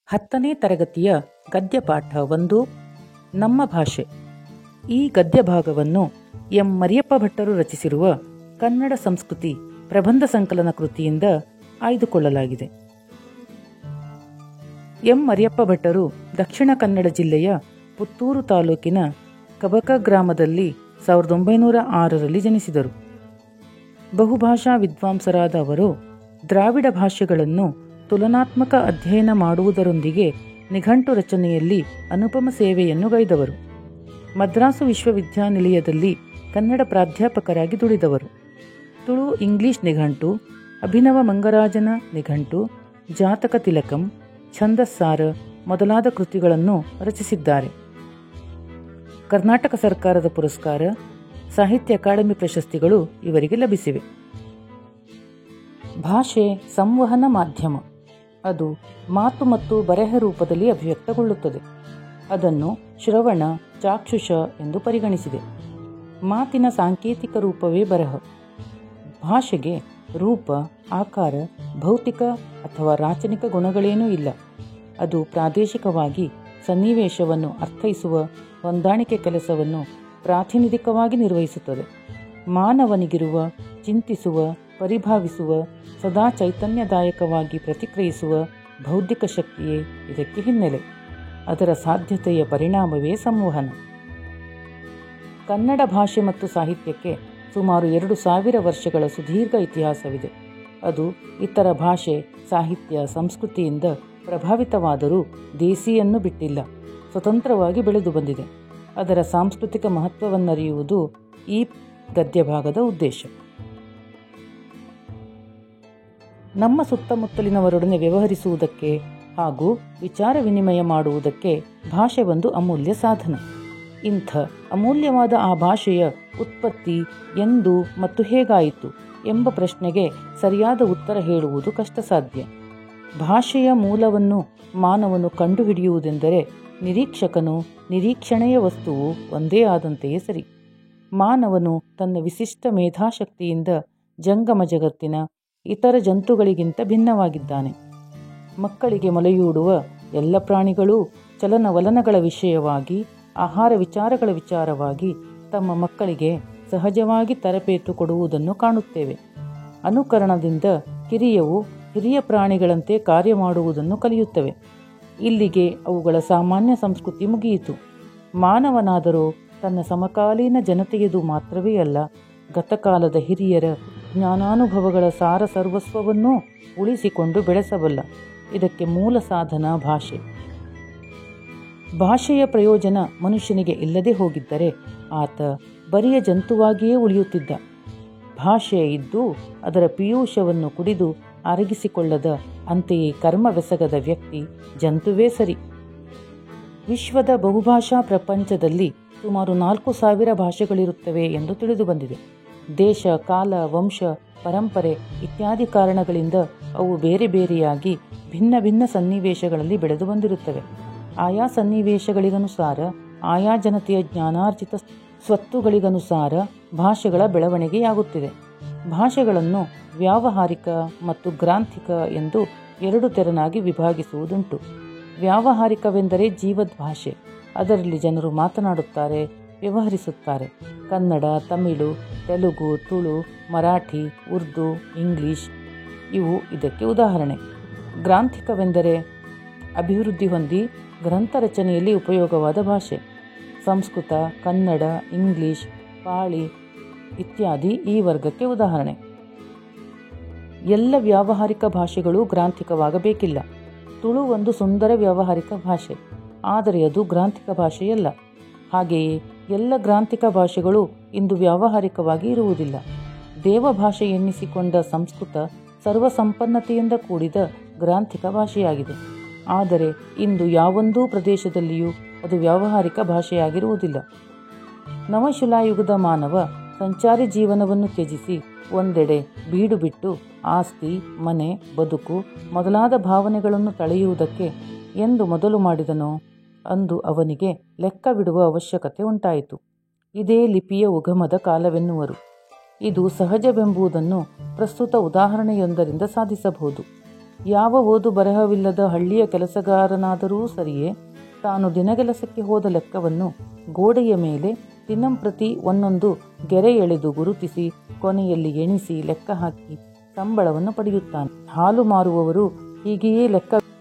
10ನೇ ತರಗತಿಯ ಗದ್ಯಪಾಠ 1 ನಮ್ಮ ಭಾಷೆ. ಈ ಗದ್ಯ ಭಾಗವನ್ನು ಎಂ ಮರಿಯಪ್ಪ ಭಟ್ಟರು ರಚಿಸಿರುವ ಕನ್ನಡ ಸಂಸ್ಕೃತಿ ಪ್ರಬಂಧ ಸಂಕಲನ ಕೃತಿಯಿಂದ ಆಯ್ದುಕೊಳ್ಳಲಾಗಿದೆ. ಎಂ ಮರಿಯಪ್ಪ ಭಟ್ಟರು ದಕ್ಷಿಣ ಕನ್ನಡ ಜಿಲ್ಲೆಯ ಪುತ್ತೂರು ತಾಲೂಕಿನ ಕಬಕ ಗ್ರಾಮದಲ್ಲಿ 1906ರಲ್ಲಿ ಜನಿಸಿದರು. ಬಹುಭಾಷಾ ವಿದ್ವಾಂಸರಾದ ಅವರು ದ್ರಾವಿಡ ಭಾಷೆಗಳನ್ನು ತುಲನಾತ್ಮಕ ಅಧ್ಯಯನ ಮಾಡುವುದರೊಂದಿಗೆ ನಿಘಂಟು ರಚನೆಯಲ್ಲಿ ಅನುಪಮ ಸೇವೆಯನ್ನು ಗೈದವರು. ಮದ್ರಾಸು ವಿಶ್ವವಿದ್ಯಾನಿಲಯದಲ್ಲಿ ಕನ್ನಡ ಪ್ರಾಧ್ಯಾಪಕರಾಗಿ ದುಡಿದವರು. ತುಳು ಇಂಗ್ಲಿಷ್ ನಿಘಂಟು, ಅಭಿನವ ಮಂಗರಾಜನ ನಿಘಂಟು, ಜಾತಕ ತಿಲಕಂ, ಛಂದಸ್ಸಾರ ಮೊದಲಾದ ಕೃತಿಗಳನ್ನು ರಚಿಸಿದ್ದಾರೆ. ಕರ್ನಾಟಕ ಸರ್ಕಾರದ ಪುರಸ್ಕಾರ, ಸಾಹಿತ್ಯ ಅಕಾಡೆಮಿ ಪ್ರಶಸ್ತಿಗಳು ಇವರಿಗೆ ಲಭಿಸಿವೆ. ಭಾಷೆ ಸಂವಹನ ಮಾಧ್ಯಮ. ಅದು ಮಾತು ಮತ್ತು ಬರೆಹ ರೂಪದಲ್ಲಿ ಅಭಿವ್ಯಕ್ತಗೊಳ್ಳುತ್ತದೆ. ಅದನ್ನು ಶ್ರವಣ, ಚಾಕ್ಷುಷ ಎಂದು ಪರಿಗಣಿಸಿದೆ. ಮಾತಿನ ಸಾಂಕೇತಿಕ ರೂಪವೇ ಬರಹ. ಭಾಷೆಗೆ ರೂಪ, ಆಕಾರ, ಭೌತಿಕ ಅಥವಾ ರಾಚನಿಕ ಗುಣಗಳೇನೂ ಇಲ್ಲ. ಅದು ಪ್ರಾದೇಶಿಕವಾಗಿ ಸನ್ನಿವೇಶವನ್ನು ಅರ್ಥೈಸುವ ಹೊಂದಾಣಿಕೆ ಕೆಲಸವನ್ನು ಪ್ರಾತಿನಿಧಿಕವಾಗಿ ನಿರ್ವಹಿಸುತ್ತದೆ. ಮಾನವನಿಗಿರುವ ಚಿಂತಿಸುವ, ಪರಿಭಾವಿಸುವ, ಸದಾ ಚೈತನ್ಯದಾಯಕವಾಗಿ ಪ್ರತಿಕ್ರಿಯಿಸುವ ಬೌದ್ಧಿಕ ಶಕ್ತಿಯೇ ಇದಕ್ಕೆ ಹಿನ್ನೆಲೆ. ಅದರ ಸಾಧ್ಯತೆಯ ಪರಿಣಾಮವೇ ಸಂವಹನ. ಕನ್ನಡ ಭಾಷೆ ಮತ್ತು ಸಾಹಿತ್ಯಕ್ಕೆ ಸುಮಾರು 2000 ವರ್ಷಗಳ ಸುದೀರ್ಘ ಇತಿಹಾಸವಿದೆ. ಅದು ಇತರ ಭಾಷೆ, ಸಾಹಿತ್ಯ, ಸಂಸ್ಕೃತಿಯಿಂದ ಪ್ರಭಾವಿತವಾದರೂ ದೇಸಿಯನ್ನು ಬಿಟ್ಟಿಲ್ಲ. ಸ್ವತಂತ್ರವಾಗಿ ಬೆಳೆದು ಬಂದಿದೆ. ಅದರ ಸಾಂಸ್ಕೃತಿಕ ಮಹತ್ವವನ್ನರಿಯುವುದು ಈ ಗದ್ಯಭಾಗದ ಉದ್ದೇಶ. ನಮ್ಮ ಸುತ್ತಮುತ್ತಲಿನವರೊಡನೆ ವ್ಯವಹರಿಸುವುದಕ್ಕೆ ಹಾಗೂ ವಿಚಾರ ವಿನಿಮಯ ಮಾಡುವುದಕ್ಕೆ ಭಾಷೆ ಒಂದು ಅಮೂಲ್ಯ ಸಾಧನ. ಇಂಥ ಅಮೂಲ್ಯವಾದ ಆ ಭಾಷೆಯ ಉತ್ಪತ್ತಿ ಎಂದು ಮತ್ತು ಹೇಗಾಯಿತು ಎಂಬ ಪ್ರಶ್ನೆಗೆ ಸರಿಯಾದ ಉತ್ತರ ಹೇಳುವುದು ಕಷ್ಟಸಾಧ್ಯ. ಭಾಷೆಯ ಮೂಲವನ್ನು ಮಾನವನು ಕಂಡುಹಿಡಿಯುವುದೆಂದರೆ ನಿರೀಕ್ಷಕನು ನಿರೀಕ್ಷಣೆಯ ವಸ್ತುವು ಒಂದೇ ಆದಂತೆಯೇ ಸರಿ. ಮಾನವನು ತನ್ನ ವಿಶಿಷ್ಟ ಮೇಧಾಶಕ್ತಿಯಿಂದ ಜಂಗಮ ಜಗತ್ತಿನ ಇತರ ಜಂತುಗಳಿಗಿಂತ ಭಿನ್ನವಾಗಿದ್ದಾನೆ. ಮಕ್ಕಳಿಗೆ ಮೊಲೆಯೂಡುವ ಎಲ್ಲ ಪ್ರಾಣಿಗಳೂ ಚಲನವಲನಗಳ ವಿಷಯವಾಗಿ, ಆಹಾರ ವಿಚಾರಗಳ ವಿಚಾರವಾಗಿ ತಮ್ಮ ಮಕ್ಕಳಿಗೆ ಸಹಜವಾಗಿ ತರಬೇತು ಕೊಡುವುದನ್ನು ಕಾಣುತ್ತೇವೆ. ಅನುಕರಣದಿಂದ ಕಿರಿಯವು ಹಿರಿಯ ಪ್ರಾಣಿಗಳಂತೆ ಕಾರ್ಯ ಮಾಡುವುದನ್ನು ಕಲಿಯುತ್ತವೆ. ಇಲ್ಲಿಗೆ ಅವುಗಳ ಸಾಮಾನ್ಯ ಸಂಸ್ಕೃತಿ ಮುಗಿಯಿತು. ಮಾನವನಾದರೂ ತನ್ನ ಸಮಕಾಲೀನ ಜನತೆಯದು ಮಾತ್ರವೇ ಅಲ್ಲ, ಗತಕಾಲದ ಹಿರಿಯರ ಜ್ಞಾನಾನುಭವಗಳ ಸಾರ ಸರ್ವಸ್ವವನ್ನೂ ಉಳಿಸಿಕೊಂಡು ಬೆಳೆಸಬಲ್ಲ. ಇದಕ್ಕೆ ಮೂಲ ಸಾಧನ ಭಾಷೆ. ಭಾಷೆಯ ಪ್ರಯೋಜನ ಮನುಷ್ಯನಿಗೆ ಇಲ್ಲದೆ ಹೋಗಿದ್ದರೆ ಆತ ಬರಿಯ ಜಂತುವಾಗಿಯೇ ಉಳಿಯುತ್ತಿದ್ದ. ಭಾಷೆ ಇದ್ದು ಅದರ ಪೀಯೂಷವನ್ನು ಕುಡಿದು ಅರಗಿಸಿಕೊಳ್ಳದ, ಅಂತೆಯೇ ಕರ್ಮವೆಸಗದ ವ್ಯಕ್ತಿ ಜಂತುವೇ ಸರಿ. ವಿಶ್ವದ ಬಹುಭಾಷಾ ಪ್ರಪಂಚದಲ್ಲಿ ಸುಮಾರು 4000 ಭಾಷೆಗಳಿರುತ್ತವೆ ಎಂದು ತಿಳಿದುಬಂದಿದೆ. ದೇಶ, ಕಾಲ, ವಂಶ, ಪರಂಪರೆ ಇತ್ಯಾದಿ ಕಾರಣಗಳಿಂದ ಅವು ಬೇರೆ ಬೇರೆಯಾಗಿ ಭಿನ್ನ ಭಿನ್ನ ಸನ್ನಿವೇಶಗಳಲ್ಲಿ ಬೆಳೆದು ಬಂದಿರುತ್ತವೆ. ಆಯಾ ಸನ್ನಿವೇಶಗಳಿಗನುಸಾರ, ಆಯಾ ಜನತೆಯ ಜ್ಞಾನಾರ್ಜಿತ ಸ್ವತ್ತುಗಳಿಗನುಸಾರ ಭಾಷೆಗಳ ಬೆಳವಣಿಗೆಯಾಗುತ್ತಿದೆ. ಭಾಷೆಗಳನ್ನು ವ್ಯಾವಹಾರಿಕ ಮತ್ತು ಗ್ರಾಂಥಿಕ ಎಂದು 2 ತೆರನಾಗಿ ವಿಭಾಗಿಸುವುದುಂಟು. ವ್ಯಾವಹಾರಿಕವೆಂದರೆ ಜೀವದ್ ಭಾಷೆ. ಅದರಲ್ಲಿ ಜನರು ಮಾತನಾಡುತ್ತಾರೆ, ವ್ಯವಹರಿಸುತ್ತಾರೆ. ಕನ್ನಡ, ತಮಿಳು, ತೆಲುಗು, ತುಳು, ಮರಾಠಿ, ಉರ್ದು, ಇಂಗ್ಲಿಷ್ ಇವು ಇದಕ್ಕೆ ಉದಾಹರಣೆ. ಗ್ರಾಂಥಿಕವೆಂದರೆ ಅಭಿವೃದ್ಧಿ ಹೊಂದಿ ಗ್ರಂಥ ರಚನೆಯಲ್ಲಿ ಉಪಯೋಗವಾದ ಭಾಷೆ. ಸಂಸ್ಕೃತ, ಕನ್ನಡ, ಇಂಗ್ಲಿಷ್, ಪಾಳಿ ಇತ್ಯಾದಿ ಈ ವರ್ಗಕ್ಕೆ ಉದಾಹರಣೆ. ಎಲ್ಲ ವ್ಯಾವಹಾರಿಕ ಭಾಷೆಗಳು ಗ್ರಾಂಥಿಕವಾಗಬೇಕಿಲ್ಲ. ತುಳು ಒಂದು ಸುಂದರ ವ್ಯಾವಹಾರಿಕ ಭಾಷೆ, ಆದರೆ ಅದು ಗ್ರಾಂಥಿಕ ಭಾಷೆಯಲ್ಲ. ಹಾಗೆಯೇ ಎಲ್ಲ ಗ್ರಾಂಥಿಕ ಭಾಷೆಗಳು ಇಂದು ವ್ಯಾವಹಾರಿಕವಾಗಿ ಇರುವುದಿಲ್ಲ. ದೇವಭಾಷೆ ಎನ್ನಿಸಿಕೊಂಡ ಸಂಸ್ಕೃತ ಸರ್ವಸಂಪನ್ನತೆಯಿಂದ ಕೂಡಿದ ಗ್ರಾಂಥಿಕ ಭಾಷೆಯಾಗಿದೆ. ಆದರೆ ಇಂದು ಯಾವೊಂದೂ ಪ್ರದೇಶದಲ್ಲಿಯೂ ಅದು ವ್ಯಾವಹಾರಿಕ ಭಾಷೆಯಾಗಿರುವುದಿಲ್ಲ. ನವಶಿಲಾಯುಗದ ಮಾನವ ಸಂಚಾರಿ ಜೀವನವನ್ನು ತ್ಯಜಿಸಿ ಒಂದೆಡೆ ಬೀಡು ಬಿಟ್ಟು ಆಸ್ತಿ, ಮನೆ, ಬದುಕು ಮೊದಲಾದ ಭಾವನೆಗಳನ್ನು ತಳೆಯುವುದಕ್ಕೆ ಎಂದು ಮೊದಲು ಮಾಡಿದನೋ ಅಂದು ಅವನಿಗೆ ಲೆಕ್ಕವಿಡುವ ಅವಶ್ಯಕತೆ ಉಂಟಾಯಿತು. ಇದೇ ಲಿಪಿಯ ಉಗಮದ ಕಾಲವೆನ್ನುವರು. ಇದು ಸಹಜವೆಂಬುದನ್ನು ಪ್ರಸ್ತುತ ಉದಾಹರಣೆಯೊಂದರಿಂದ ಸಾಧಿಸಬಹುದು. ಯಾವ ಓದು ಬರಹವಿಲ್ಲದ ಹಳ್ಳಿಯ ಕೆಲಸಗಾರನಾದರೂ ಸರಿಯೇ ತಾನು ದಿನಗೆಲಸಕ್ಕೆ ಹೋದ ಲೆಕ್ಕವನ್ನು ಗೋಡೆಯ ಮೇಲೆ ದಿನಂಪ್ರತಿ ಒಂದೊಂದು ಗೆರೆ ಎಳೆದು ಗುರುತಿಸಿ ಕೊನೆಯಲ್ಲಿ ಎಣಿಸಿ ಲೆಕ್ಕ ಹಾಕಿ ಸಂಬಳವನ್ನು ಪಡೆಯುತ್ತಾನೆ. ಹಾಲು ಮಾರುವವರು ಹೀಗೆಯೇ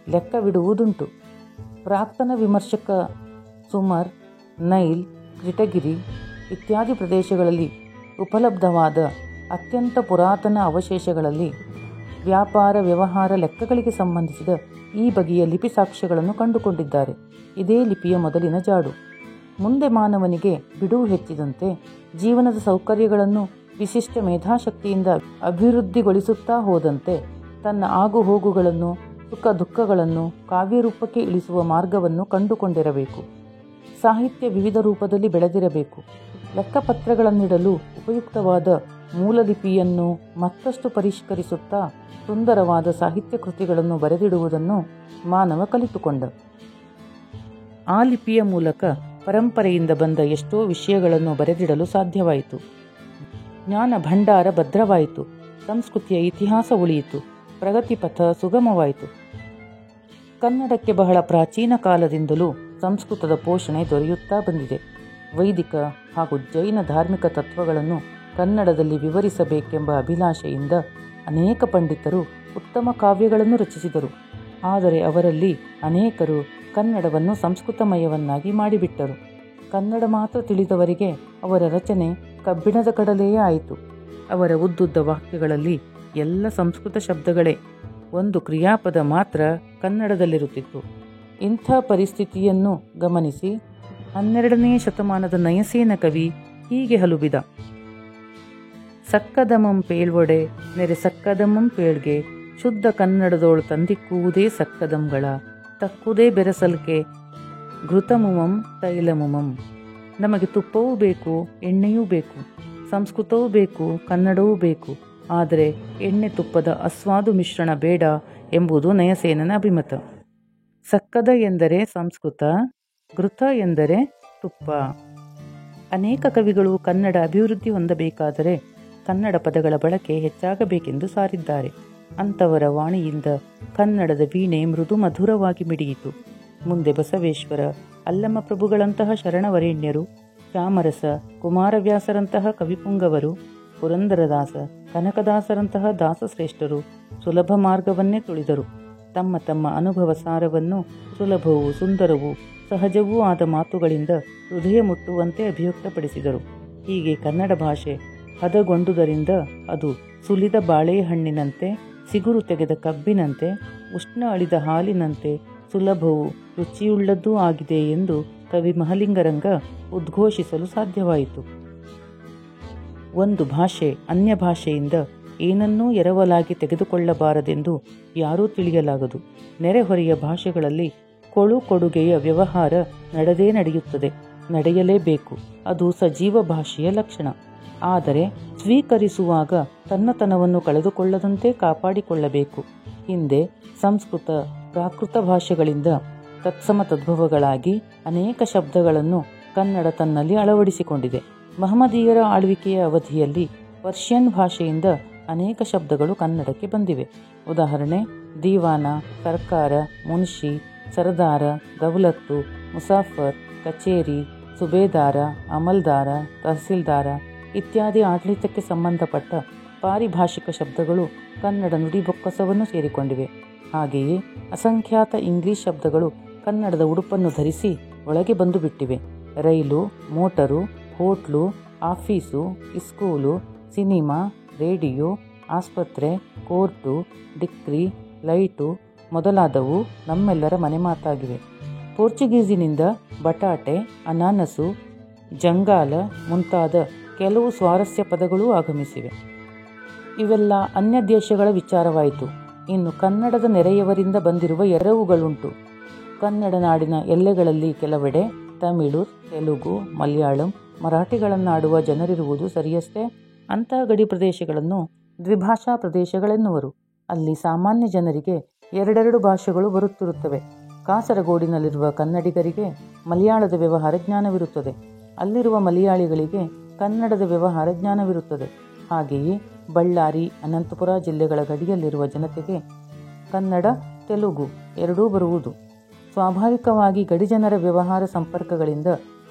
ಲೆಕ್ಕವಿಡುವುದುಂಟು. ಪ್ರಾಕ್ತನ ವಿಮರ್ಶಕ ಸುಮರ್, ನೈಲ್, ಕ್ರಿಟಗಿರಿ ಇತ್ಯಾದಿ ಪ್ರದೇಶಗಳಲ್ಲಿ ಉಪಲಬ್ಧವಾದ ಅತ್ಯಂತ ಪುರಾತನ ಅವಶೇಷಗಳಲ್ಲಿ ವ್ಯಾಪಾರ ವ್ಯವಹಾರ ಲೆಕ್ಕಗಳಿಗೆ ಸಂಬಂಧಿಸಿದ ಈ ಬಗೆಯ ಲಿಪಿ ಸಾಕ್ಷ್ಯಗಳನ್ನು ಕಂಡುಕೊಂಡಿದ್ದಾರೆ. ಇದೇ ಲಿಪಿಯ ಮೊದಲಿನ ಜಾಡು. ಮುಂದೆ ಮಾನವನಿಗೆ ಬಿಡುವು ಹೆಚ್ಚಿದಂತೆ ಜೀವನದ ಸೌಕರ್ಯಗಳನ್ನು ವಿಶಿಷ್ಟ ಮೇಧಾಶಕ್ತಿಯಿಂದ ಅಭಿವೃದ್ಧಿಗೊಳಿಸುತ್ತಾ ಹೋದಂತೆ ತನ್ನ ಆಗುಹೋಗುಗಳನ್ನು ಸುಖ ದುಃಖಗಳನ್ನು ಕಾವ್ಯರೂಪಕ್ಕೆ ಇಳಿಸುವ ಮಾರ್ಗವನ್ನು ಕಂಡುಕೊಂಡಿರಬೇಕು. ಸಾಹಿತ್ಯ ವಿವಿಧ ರೂಪದಲ್ಲಿ ಬೆಳೆದಿರಬೇಕು. ಲೆಕ್ಕಪತ್ರಗಳನ್ನಿಡಲು ಉಪಯುಕ್ತವಾದ ಮೂಲಲಿಪಿಯನ್ನು ಮತ್ತಷ್ಟು ಪರಿಷ್ಕರಿಸುತ್ತಾ ಸುಂದರವಾದ ಸಾಹಿತ್ಯ ಕೃತಿಗಳನ್ನು ಬರೆದಿಡುವುದನ್ನು ಮಾನವ ಕಲಿತುಕೊಂಡ. ಆ ಲಿಪಿಯ ಮೂಲಕ ಪರಂಪರೆಯಿಂದ ಬಂದ ಎಷ್ಟೋ ವಿಷಯಗಳನ್ನು ಬರೆದಿಡಲು ಸಾಧ್ಯವಾಯಿತು. ಜ್ಞಾನ ಭಂಡಾರ ಭದ್ರವಾಯಿತು. ಸಂಸ್ಕೃತಿಯ ಇತಿಹಾಸ ಉಳಿಯಿತು. ಪ್ರಗತಿಪಥ ಸುಗಮವಾಯಿತು. ಕನ್ನಡಕ್ಕೆ ಬಹಳ ಪ್ರಾಚೀನ ಕಾಲದಿಂದಲೂ ಸಂಸ್ಕೃತದ ಪೋಷಣೆ ದೊರೆಯುತ್ತಾ ಬಂದಿದೆ. ವೈದಿಕ ಹಾಗೂ ಜೈನ ಧಾರ್ಮಿಕ ತತ್ವಗಳನ್ನು ಕನ್ನಡದಲ್ಲಿ ವಿವರಿಸಬೇಕೆಂಬ ಅಭಿಲಾಷೆಯಿಂದ ಅನೇಕ ಪಂಡಿತರು ಉತ್ತಮ ಕಾವ್ಯಗಳನ್ನು ರಚಿಸಿದರು. ಆದರೆ ಅವರಲ್ಲಿ ಅನೇಕರು ಕನ್ನಡವನ್ನು ಸಂಸ್ಕೃತಮಯವನ್ನಾಗಿ ಮಾಡಿಬಿಟ್ಟರು. ಕನ್ನಡ ಮಾತ್ರ ತಿಳಿದವರಿಗೆ ಅವರ ರಚನೆ ಕಬ್ಬಿಣದ ಕಡಲೆಯೇ ಆಯಿತು. ಅವರ ಉದ್ದುದ್ದ ವಾಕ್ಯಗಳಲ್ಲಿ ಎಲ್ಲ ಸಂಸ್ಕೃತ ಶಬ್ದಗಳೇ, ಒಂದು ಕ್ರಿಯಾಪದ ಮಾತ್ರ ಕನ್ನಡದಲ್ಲಿರುತ್ತಿತ್ತು. ಇಂಥ ಪರಿಸ್ಥಿತಿಯನ್ನು ಗಮನಿಸಿ 12ನೇ ಶತಮಾನದ ನಯಸೇನ ಕವಿ ಹೀಗೆ ಹಲುಬಿದ: ಸಕ್ಕದಮಂ ಪೇಳ್ವೊಡೆ ನೆರೆ ಸಕ್ಕದಮಂ ಪೇಳ್ಗೆ ಶುದ್ಧ ಕನ್ನಡದೋಳು ತಂದಿಕ್ಕುವುದೇ ಸಕ್ಕದಂಗಳ ತಕ್ಕುದೇ ಬೆರಸಲ್ಕೆ ಘೃತಮುಮಂ ತೈಲಮುಮಂ. ನಮಗೆ ತುಪ್ಪವೂ ಬೇಕು, ಎಣ್ಣೆಯೂ ಬೇಕು, ಸಂಸ್ಕೃತವೂ ಬೇಕು, ಕನ್ನಡವೂ ಬೇಕು. ಆದರೆ ಎಣ್ಣೆ ತುಪ್ಪದ ಅಸ್ವಾದು ಮಿಶ್ರಣ ಬೇಡ ಎಂಬುದು ನಯಸೇನನ ಅಭಿಮತ. ಸಕ್ಕದ ಎಂದರೆ ಸಂಸ್ಕೃತ, ಘೃತ ಎಂದರೆ ತುಪ್ಪ. ಅನೇಕ ಕವಿಗಳು ಕನ್ನಡ ಅಭಿವೃದ್ಧಿ ಹೊಂದಬೇಕಾದರೆ ಕನ್ನಡ ಪದಗಳ ಬಳಕೆ ಹೆಚ್ಚಾಗಬೇಕೆಂದು ಸಾರಿದ್ದಾರೆ. ಅಂಥವರ ವಾಣಿಯಿಂದ ಕನ್ನಡದ ವೀಣೆ ಮೃದು ಮಧುರವಾಗಿ ಮಿಡಿಯಿತು. ಮುಂದೆ ಬಸವೇಶ್ವರ, ಅಲ್ಲಮ ಪ್ರಭುಗಳಂತಹ ಶರಣವರೇಣ್ಯರು, ಚಾಮರಸ, ಕುಮಾರವ್ಯಾಸರಂತಹ ಕವಿಪುಂಗವರು, ಪುರಂದರದಾಸ, ಕನಕದಾಸರಂತಹ ದಾಸಶ್ರೇಷ್ಠರು ಸುಲಭ ಮಾರ್ಗವನ್ನೇ ತುಳಿದರು. ತಮ್ಮ ತಮ್ಮ ಅನುಭವ ಸಾರವನ್ನು ಸುಲಭವೂ ಸುಂದರವೂ ಸಹಜವೂ ಆದ ಮಾತುಗಳಿಂದ ಹೃದಯ ಮುಟ್ಟುವಂತೆ ಅಭಿವ್ಯಕ್ತಪಡಿಸಿದರು. ಹೀಗೆ ಕನ್ನಡ ಭಾಷೆ ಹದಗೊಂಡುದರಿಂದ ಅದು ಸುಲಿದ ಬಾಳೆಹಣ್ಣಿನಂತೆ, ಸಿಗುರು ತೆಗೆದ ಕಬ್ಬಿನಂತೆ, ಉಷ್ಣ ಅಳಿದ ಹಾಲಿನಂತೆ ಸುಲಭವೂ ರುಚಿಯುಳ್ಳದ್ದೂ ಆಗಿದೆ ಎಂದು ಕವಿ ಮಹಲಿಂಗರಂಗ ಉದ್ಘೋಷಿಸಲು ಸಾಧ್ಯವಾಯಿತು. ಒಂದು ಭಾಷೆ ಅನ್ಯ ಭಾಷೆಯಿಂದ ಏನನ್ನೂ ಎರವಲಾಗಿ ತೆಗೆದುಕೊಳ್ಳಬಾರದೆಂದು ಯಾರೂ ತಿಳಿಯಲಾಗದು. ನೆರೆಹೊರೆಯ ಭಾಷೆಗಳಲ್ಲಿ ಕೊಡುಗೆಯ ವ್ಯವಹಾರ ನಡೆಯುತ್ತದೆ, ನಡೆಯಲೇಬೇಕು. ಅದು ಸಜೀವ ಭಾಷೆಯ ಲಕ್ಷಣ. ಆದರೆ ಸ್ವೀಕರಿಸುವಾಗ ತನ್ನತನವನ್ನು ಕಳೆದುಕೊಳ್ಳದಂತೆ ಕಾಪಾಡಿಕೊಳ್ಳಬೇಕು. ಹಿಂದೆ ಸಂಸ್ಕೃತ ಪ್ರಾಕೃತ ಭಾಷೆಗಳಿಂದ ತತ್ಸಮ ತದ್ಭವಗಳಾಗಿ ಅನೇಕ ಶಬ್ದಗಳನ್ನು ಕನ್ನಡ ತನ್ನಲ್ಲಿ ಅಳವಡಿಸಿಕೊಂಡಿದೆ. ಮಹಮ್ಮದೀಯರ ಆಳ್ವಿಕೆಯ ಅವಧಿಯಲ್ಲಿ ಪರ್ಷಿಯನ್ ಭಾಷೆಯಿಂದ ಅನೇಕ ಶಬ್ದಗಳು ಕನ್ನಡಕ್ಕೆ ಬಂದಿವೆ. ಉದಾಹರಣೆ: ದಿವಾನ, ಸರ್ಕಾರ, ಮುನ್ಷಿ, ಸರದಾರ, ದೌಲತ್ತು, ಮುಸಾಫರ್, ಕಚೇರಿ, ಸುಬೇದಾರ, ಅಮಲ್ದಾರ, ತಹಸೀಲ್ದಾರ ಇತ್ಯಾದಿ ಆಡಳಿತಕ್ಕೆ ಸಂಬಂಧಪಟ್ಟ ಪಾರಿಭಾಷಿಕ ಶಬ್ದಗಳು ಕನ್ನಡ ನುಡಿ ಬೊಕ್ಕಸವನ್ನು ಸೇರಿಕೊಂಡಿವೆ. ಹಾಗೆಯೇ ಅಸಂಖ್ಯಾತ ಇಂಗ್ಲಿಷ್ ಶಬ್ದಗಳು ಕನ್ನಡದ ಉಡುಪನ್ನು ಧರಿಸಿ ಒಳಗೆ ಬಂದು ಬಿಟ್ಟಿವೆ. ರೈಲು, ಮೋಟರು, ಹೋಟ್ಲು, ಆಫೀಸು, ಇಸ್ಕೂಲು, ಸಿನಿಮಾ, ರೇಡಿಯೋ, ಆಸ್ಪತ್ರೆ, ಕೋರ್ಟು, ಡಿಕ್ರಿ, ಲೈಟು ಮೊದಲಾದವು ನಮ್ಮೆಲ್ಲರ ಮನೆಮಾತಾಗಿವೆ. ಪೋರ್ಚುಗೀಸಿನಿಂದ ಬಟಾಟೆ, ಅನಾನಸು, ಜಂಗಾಲ ಮುಂತಾದ ಕೆಲವು ಸ್ವಾರಸ್ಯ ಪದಗಳೂ ಆಗಮಿಸಿವೆ. ಇವೆಲ್ಲ ಅನ್ಯ ದೇಶಗಳ ವಿಚಾರವಾಯಿತು. ಇನ್ನು ಕನ್ನಡದ ನೆರೆಯವರಿಂದ ಬಂದಿರುವ ಎರವುಗಳುಂಟು. ಕನ್ನಡ ನಾಡಿನ ಎಲ್ಲೆಗಳಲ್ಲಿ ಕೆಲವೆಡೆ ತಮಿಳು, ತೆಲುಗು, ಮಲಯಾಳಂ, ಮರಾಠಿಗಳನ್ನಾಡುವ ಜನರಿರುವುದು ಸರಿಯಷ್ಟೇ. ಅಂತಹ ಗಡಿ ಪ್ರದೇಶಗಳನ್ನು ದ್ವಿಭಾಷಾ ಪ್ರದೇಶಗಳೆನ್ನುವರು. ಅಲ್ಲಿ ಸಾಮಾನ್ಯ ಜನರಿಗೆ ಎರಡೆರಡು ಭಾಷೆಗಳು ಬರುತ್ತಿರುತ್ತವೆ. ಕಾಸರಗೋಡಿನಲ್ಲಿರುವ ಕನ್ನಡಿಗರಿಗೆ ಮಲಯಾಳದ ವ್ಯವಹಾರ ಜ್ಞಾನವಿರುತ್ತದೆ. ಅಲ್ಲಿರುವ ಮಲಯಾಳಿಗಳಿಗೆ ಕನ್ನಡದ ವ್ಯವಹಾರ ಜ್ಞಾನವಿರುತ್ತದೆ. ಹಾಗೆಯೇ ಬಳ್ಳಾರಿ, ಅನಂತಪುರ ಜಿಲ್ಲೆಗಳ ಗಡಿಯಲ್ಲಿರುವ ಜನತೆಗೆ ಕನ್ನಡ, ತೆಲುಗು ಎರಡೂ ಬರುವುದು. ಸ್ವಾಭಾವಿಕವಾಗಿ ಗಡಿಜನರ ವ್ಯವಹಾರ ಸಂಪರ್ಕಗಳಿಂದ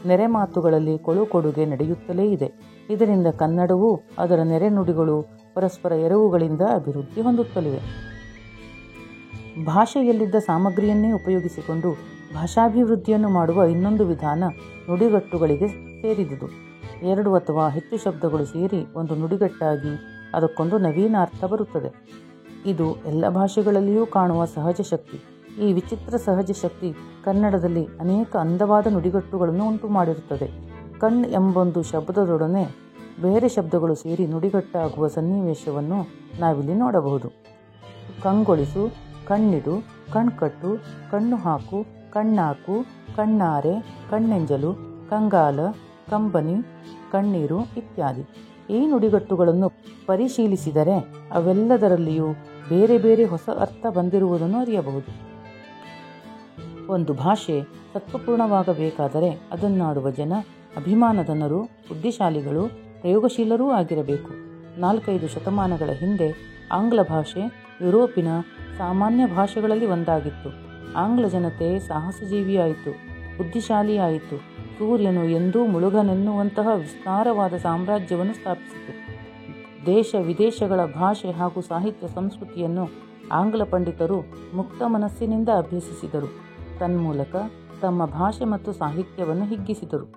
ನೆರೆ ಮಾತುಗಳಲ್ಲಿ ಕೊಡುಗೆ ನಡೆಯುತ್ತಲೇ ಇದೆ. ಇದರಿಂದ ಕನ್ನಡವೂ ಅದರ ನೆರೆ ನುಡಿಗಳು ಪರಸ್ಪರ ಎರವುಗಳಿಂದ ಅಭಿವೃದ್ಧಿ ಹೊಂದುತ್ತಲಿವೆ. ಭಾಷೆಯಲ್ಲಿದ್ದ ಸಾಮಗ್ರಿಯನ್ನೇ ಉಪಯೋಗಿಸಿಕೊಂಡು ಭಾಷಾಭಿವೃದ್ಧಿಯನ್ನು ಮಾಡುವ ಇನ್ನೊಂದು ವಿಧಾನ ನುಡಿಗಟ್ಟುಗಳಿಗೆ ಸೇರಿದುದು. 2 ಅಥವಾ ಹೆಚ್ಚು ಶಬ್ದಗಳು ಸೇರಿ ಒಂದು ನುಡಿಗಟ್ಟಾಗಿ ಅದಕ್ಕೊಂದು ನವೀನ ಅರ್ಥ ಬರುತ್ತದೆ. ಇದು ಎಲ್ಲ ಭಾಷೆಗಳಲ್ಲಿಯೂ ಕಾಣುವ ಸಹಜ ಶಕ್ತಿ. ಈ ವಿಚಿತ್ರ ಸಹಜ ಶಕ್ತಿ ಕನ್ನಡದಲ್ಲಿ ಅನೇಕ ಅಂದವಾದ ನುಡಿಗಟ್ಟುಗಳನ್ನು ಉಂಟು ಮಾಡಿರುತ್ತದೆ. ಎಂಬೊಂದು ಶಬ್ದದೊಡನೆ ಬೇರೆ ಶಬ್ದಗಳು ಸೇರಿ ನುಡಿಗಟ್ಟಾಗುವ ಸನ್ನಿವೇಶವನ್ನು ನಾವಿಲ್ಲಿ ನೋಡಬಹುದು. ಕಂಗೊಳಿಸು, ಕಣ್ಣಿಡು, ಕಣ್ಕಟ್ಟು, ಕಣ್ಣು ಹಾಕು, ಕಣ್ಣಾಕು, ಕಣ್ಣಾರೆ, ಕಣ್ಣೆಂಜಲು, ಕಂಗಾಲ, ಕಂಬನಿ, ಕಣ್ಣೀರು ಇತ್ಯಾದಿ. ಈ ನುಡಿಗಟ್ಟುಗಳನ್ನು ಪರಿಶೀಲಿಸಿದರೆ ಅವೆಲ್ಲದರಲ್ಲಿಯೂ ಬೇರೆ ಬೇರೆ ಹೊಸ ಅರ್ಥ ಬಂದಿರುವುದನ್ನು ಅರಿಯಬಹುದು. ಒಂದು ಭಾಷೆ ಸತ್ವಪೂರ್ಣವಾಗಬೇಕಾದರೆ ಅದನ್ನಾಡುವ ಜನ ಅಭಿಮಾನಧನರು, ಬುದ್ಧಿಶಾಲಿಗಳು, ಪ್ರಯೋಗಶೀಲರೂ ಆಗಿರಬೇಕು. 4-5 ಶತಮಾನಗಳ ಹಿಂದೆ ಆಂಗ್ಲ ಭಾಷೆ ಯುರೋಪಿನ ಸಾಮಾನ್ಯ ಭಾಷೆಗಳಲ್ಲಿ ಒಂದಾಗಿತ್ತು. ಆಂಗ್ಲ ಜನತೆ ಸಾಹಸಜೀವಿಯಾಯಿತು, ಬುದ್ಧಿಶಾಲಿಯಾಯಿತು. ಸೂರ್ಯನು ಎಂದೂ ಮುಳುಗನೆನ್ನುವಂತಹ ವಿಸ್ತಾರವಾದ ಸಾಮ್ರಾಜ್ಯವನ್ನು ಸ್ಥಾಪಿಸಿತು. ದೇಶ ವಿದೇಶಗಳ ಭಾಷೆ ಹಾಗೂ ಸಾಹಿತ್ಯ ಸಂಸ್ಕೃತಿಯನ್ನು ಆಂಗ್ಲ ಪಂಡಿತರು ಮುಕ್ತ ಮನಸ್ಸಿನಿಂದ ಅಭ್ಯಸಿಸಿದರು. ತನ್ಮೂಲಕ ತಮ್ಮ ಭಾಷೆ ಮತ್ತು ಸಾಹಿತ್ಯವನ್ನು ಹಿಗ್ಗಿಸಿದರು,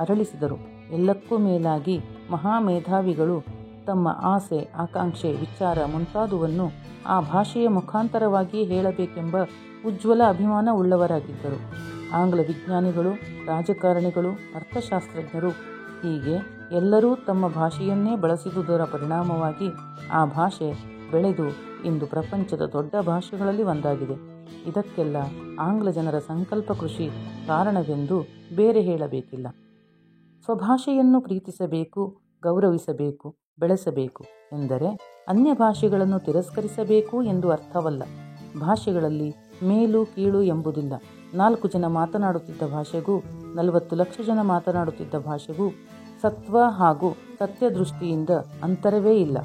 ಅರಳಿಸಿದರು. ಎಲ್ಲಕ್ಕೂ ಮೇಲಾಗಿ ಮಹಾಮೇಧಾವಿಗಳು ತಮ್ಮ ಆಸೆ, ಆಕಾಂಕ್ಷೆ, ವಿಚಾರ ಮುಂತಾದುವನ್ನು ಆ ಭಾಷೆಯ ಮುಖಾಂತರವಾಗಿ ಹೇಳಬೇಕೆಂಬ ಉಜ್ವಲ ಅಭಿಮಾನ ಉಳ್ಳವರಾಗಿದ್ದರು. ಆಂಗ್ಲ ವಿಜ್ಞಾನಿಗಳು, ರಾಜಕಾರಣಿಗಳು, ಅರ್ಥಶಾಸ್ತ್ರಜ್ಞರು ಹೀಗೆ ಎಲ್ಲರೂ ತಮ್ಮ ಭಾಷೆಯನ್ನೇ ಬಳಸಿದುದರ ಪರಿಣಾಮವಾಗಿ ಆ ಭಾಷೆ ಬೆಳೆದು ಇಂದು ಪ್ರಪಂಚದ ದೊಡ್ಡ ಭಾಷೆಗಳಲ್ಲಿ ಒಂದಾಗಿದೆ. ಇದಕ್ಕೆಲ್ಲ ಆಂಗ್ಲ ಜನರ ಸಂಕಲ್ಪ ಕೃಷಿ ಕಾರಣವೆಂದು ಬೇರೆ ಹೇಳಬೇಕಿಲ್ಲ. ಸ್ವಭಾಷೆಯನ್ನು ಪ್ರೀತಿಸಬೇಕು, ಗೌರವಿಸಬೇಕು, ಬೆಳೆಸಬೇಕು ಎಂದರೆ ಅನ್ಯ ಭಾಷೆಗಳನ್ನು ತಿರಸ್ಕರಿಸಬೇಕು ಎಂದು ಅರ್ಥವಲ್ಲ. ಭಾಷೆಗಳಲ್ಲಿ ಮೇಲು ಕೀಳು ಎಂಬುದಿಲ್ಲ. 4 ಜನ ಮಾತನಾಡುತ್ತಿದ್ದ ಭಾಷೆಗೂ 40 ಲಕ್ಷ ಜನ ಮಾತನಾಡುತ್ತಿದ್ದ ಭಾಷೆಗೂ ಸತ್ವ ಹಾಗೂ ಸತ್ಯ ದೃಷ್ಟಿಯಿಂದ ಅಂತರವೇ ಇಲ್ಲ.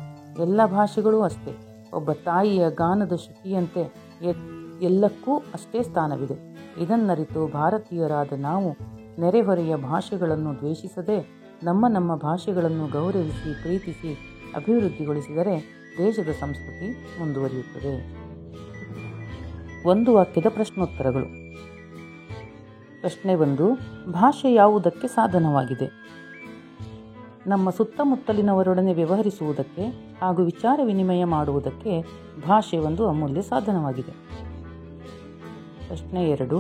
ಎಲ್ಲ ಭಾಷೆಗಳೂ ಅಷ್ಟೇ. ಒಬ್ಬ ತಾಯಿಯ ಗಾನದ ಶ್ರುತಿಯಂತೆ ಎಲ್ಲಕ್ಕೂ ಅಷ್ಟೇ ಸ್ಥಾನವಿದೆ. ಇದನ್ನರಿತು ಭಾರತೀಯರಾದ ನಾವು ನೆರೆಹೊರೆಯ ಭಾಷೆಗಳನ್ನು ದ್ವೇಷಿಸದೆ ನಮ್ಮ ಭಾಷೆಗಳನ್ನು ಗೌರವಿಸಿ, ಪ್ರೀತಿಸಿ, ಅಭಿವೃದ್ಧಿಗೊಳಿಸಿದರೆ ದೇಶದ ಸಂಸ್ಕೃತಿ ಮುಂದುವರಿಯುತ್ತದೆ. ಒಂದು ವಾಕ್ಯದ ಪ್ರಶ್ನೋತ್ತರಗಳು. ಪ್ರಶ್ನೆ 1. ಭಾಷೆ ಯಾವುದಕ್ಕೆ ಸಾಧನವಾಗಿದೆ? ನಮ್ಮ ಸುತ್ತಮುತ್ತಲಿನವರೊಡನೆ ವ್ಯವಹರಿಸುವುದಕ್ಕೆ ಹಾಗೂ ವಿಚಾರ ವಿನಿಮಯ ಮಾಡುವುದಕ್ಕೆ ಭಾಷೆ ಒಂದು ಅಮೂಲ್ಯ ಸಾಧನವಾಗಿದೆ. ಪ್ರಶ್ನೆ 2.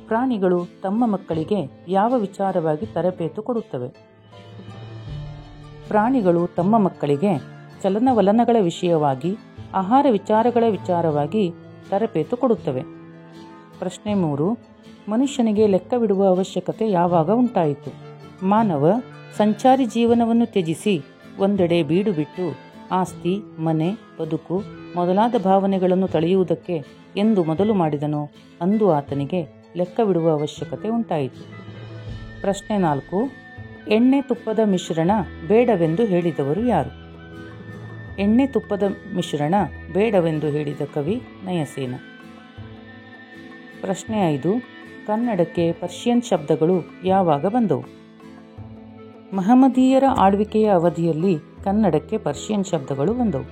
ಪ್ರಾಣಿಗಳು ತಮ್ಮ ಮಕ್ಕಳಿಗೆ ಯಾವ ವಿಚಾರವಾಗಿ ತರಬೇತು ಕೊಡುತ್ತವೆ? ಪ್ರಾಣಿಗಳು ತಮ್ಮ ಮಕ್ಕಳಿಗೆ ಚಲನವಲನಗಳ ವಿಷಯವಾಗಿ, ಆಹಾರ ವಿಚಾರಗಳ ವಿಚಾರವಾಗಿ ತರಬೇತು ಕೊಡುತ್ತವೆ. ಪ್ರಶ್ನೆ 3. ಮನುಷ್ಯನಿಗೆ ಲೆಕ್ಕವಿಡುವ ಅವಶ್ಯಕತೆ ಯಾವಾಗ ಉಂಟಾಯಿತು? ಮಾನವ ಸಂಚಾರಿ ಜೀವನವನ್ನು ತ್ಯಜಿಸಿ ಒಂದೆಡೆ ಬೀಡು ಬಿಟ್ಟು ಆಸ್ತಿ, ಮನೆ, ಬದುಕು ಮೊದಲಾದ ಭಾವನೆಗಳನ್ನು ತಳೆಯುವುದಕ್ಕೆ ಎಂದು ಮೊದಲು ಮಾಡಿದನೋ ಅಂದು ಆತನಿಗೆ ಲೆಕ್ಕವಿಡುವ ಅವಶ್ಯಕತೆ ಉಂಟಾಯಿತು. ಪ್ರಶ್ನೆ 4. ಎಣ್ಣೆ ತುಪ್ಪದ ಮಿಶ್ರಣ ಬೇಡವೆಂದು ಹೇಳಿದವರು ಯಾರು? ಎಣ್ಣೆ ತುಪ್ಪದ ಮಿಶ್ರಣ ಬೇಡವೆಂದು ಹೇಳಿದ ಕವಿ ನಯಸೇನ. ಪ್ರಶ್ನೆ 5. ಕನ್ನಡಕ್ಕೆ ಪರ್ಷಿಯನ್ ಶಬ್ದಗಳು ಯಾವಾಗ ಬಂದವು? ಮಹಮ್ಮದೀಯರ ಆಳ್ವಿಕೆಯ ಅವಧಿಯಲ್ಲಿ ಕನ್ನಡಕ್ಕೆ ಪರ್ಷಿಯನ್ ಶಬ್ದಗಳು ಬಂದವು.